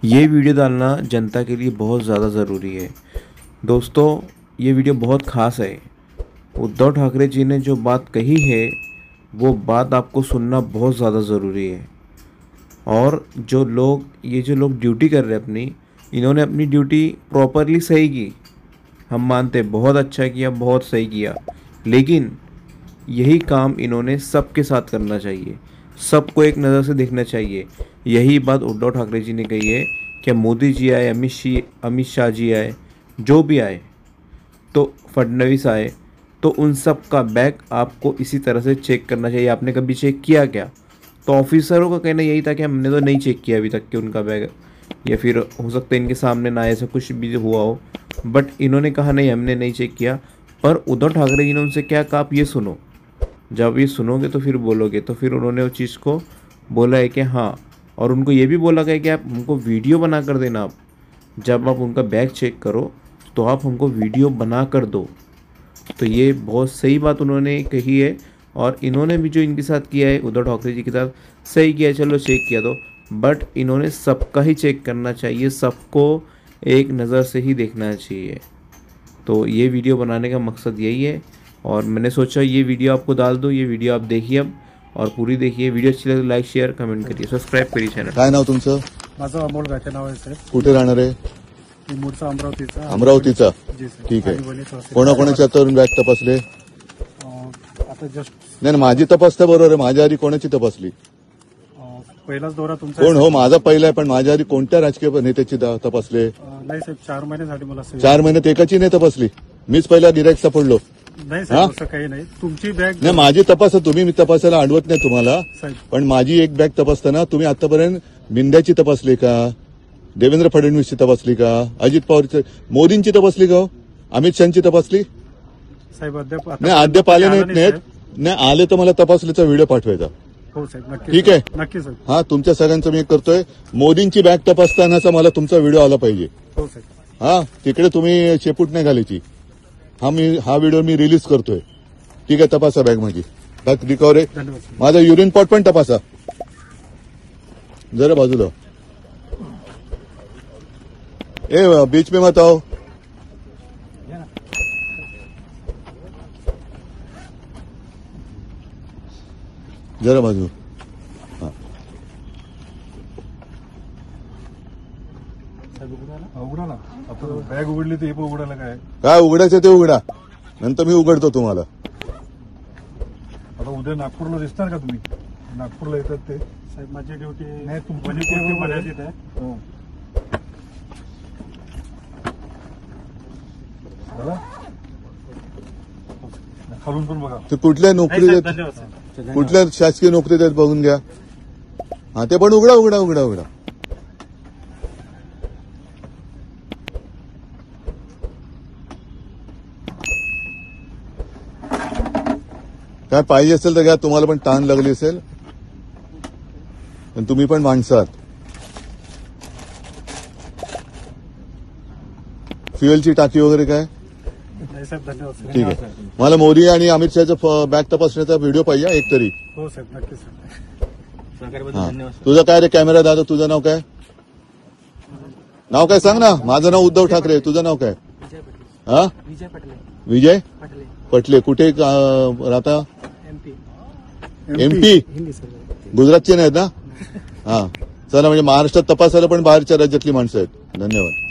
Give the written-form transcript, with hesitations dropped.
ये वीडियो डालना जनता के लिए बहुत ज़्यादा ज़रूरी है। दोस्तों, ये वीडियो बहुत ख़ास है। उद्धव ठाकरे जी ने जो बात कही है वो बात आपको सुनना बहुत ज़्यादा ज़रूरी है। और जो लोग ड्यूटी कर रहे हैं अपनी, इन्होंने अपनी ड्यूटी प्रॉपरली सही की। हम मानते बहुत अच्छा किया, बहुत सही किया, लेकिन यही काम इन्होंने सबके साथ करना चाहिए, सबको एक नज़र से देखना चाहिए। यही बात उद्धव ठाकरे जी ने कही है कि मोदी जी आए, अमित शाह जी आए, जो भी आए, तो फडणवीस आए, तो उन सब का बैग आपको इसी तरह से चेक करना चाहिए। आपने कभी चेक किया क्या? तो ऑफिसरों का कहना यही था कि हमने तो नहीं चेक किया अभी तक कि उनका बैग, या फिर हो सकता है इनके सामने ना ऐसा कुछ भी हुआ हो, बट इन्होंने कहा नहीं, हमने नहीं चेक किया। पर उद्धव ठाकरे जी ने उनसे क्या कहा, आप ये सुनो। जब ये सुनोगे तो फिर बोलोगे। तो फिर उन्होंने उस चीज़ को बोला है कि हाँ, और उनको ये भी बोला गया कि आप हमको वीडियो बना कर देना। आप जब आप उनका बैग चेक करो तो आप हमको वीडियो बना कर दो। तो ये बहुत सही बात उन्होंने कही है। और इन्होंने भी जो इनके साथ किया है, उद्धव ठाकरे जी के साथ सही किया है, चलो चेक किया तो, बट इन्होंने सबका ही चेक करना चाहिए, सबको एक नज़र से ही देखना चाहिए। तो ये वीडियो बनाने का मकसद यही है, और मैंने सोचा ये वीडियो आपको डाल दूँ। ये वीडियो आप देखिए अब, और पूरी देखिए। वीडियो अच्छी लगे तो लाईक, शेअर, कमेंट करिए, सबस्क्राईब करिए चॅनल। काय नाव तुमचं? माझं अमोल गाठे नाव आहे साहेब. कुठे राहणार आहे? मी मूळचा अमरावतीचा. अमरावतीचा. जी सर. ठीक आहे. आणि वणी तहसील. कोणाकोणाच्या हातावरून बॅग तपासले? आता जस्ट नाही, माझी तपासता बरोबर आहे. माझ्या आधी कोणाची तपासली? पहिलाच दौरा तुमचा कोण? हो, माझा पहिला आहे, पण माझ्या आधी कोणत्या राजकीय नेत्याची तपासले? नाही साहेब, 4 महिने झाले मला सेवा. 4 महिन्यात एकाची नाही तपासली. मीच पहिला गिराईक सापडलो. नाही साहेब, असं काही नाही. तुमची बॅग नाही, माझी तपासा तुम्ही. मी तपासायला अडवत नाही तुम्हाला, साहेब. पण माझी एक बॅग तपासताना तुम्ही आतापर्यंत बिंद्याची तपासली का? देवेंद्र फडणवीसची तपासली का? अजित पवारची, मोदींची तपासली का? हो, अमित शहाची तपासली? साहेब अद्याप नाही, अद्याप आले नाहीत. नाही आले तर मला तपासलीचा व्हिडिओ पाठवायचा. हो साहेब, नक्की. ठीक आहे, नक्की साहेब. हा तुमच्या सगळ्यांचं मी करतोय. मोदींची बॅग तपासतानाचा मला तुमचा व्हिडिओ आला पाहिजे. हो साहेब. हा, तिकडे तुम्ही शेपूट नाही घालायची. हा व्हिडिओ मी रिलीज करतोय. ठीक आहे, तपासा बॅग माझी. बॅग रिकव्हर आहे. धन्यवाद साहेब. माझा युरिन पॉट पण तपासा जरा बाजूला. ए, बीच में मत आओ. जरा बाजू. हा, उघडा ना. आता बॅग उघडली तर हे पण उघडायला काय उघडायचं ते उघडा, नंतर मी उघडतो तुम्हाला. आता उद्या नागपूरला दिसणार का तुम्ही? नागपूरला येतात ते साहेब. माझी ड्युटी नाही, तुमची ड्युटी मर्यादित आहे. खालून पण बघा. ते कुठल्या नोकरी देत, धन्यवाद साहेब. कुठल्या शासकीय नोकरी देत बघून घ्या. हा, ते पण उघडा उघडा उघडा उघडा. काय पाहिजे असेल तर घ्या. तुम्हाला पण ताण लागली असेल, पण तुम्ही पण माणसं आहात. फ्युएलची टाकी वगैरे काय? साहेब धन्यवाद. ठीक आहे. मला मोदी आणि अमित शहाचा बॅग तपासण्याचा व्हिडिओ पाहिजे एक तरी. हो साहेब, नक्की साहेब. हा, तुझं काय रे कॅमेरा दादा? तुझं नाव काय? नाव काय सांग ना. माझं नाव उद्धव ठाकरे. तुझं नाव काय? हा, विजय पटले. कुठे राहता? एमपी. गुजरातचे नाहीत ना? हा, चला, म्हणजे महाराष्ट्रात तपासायला पण बाहेरच्या राज्यातली माणसं आहेत. धन्यवाद.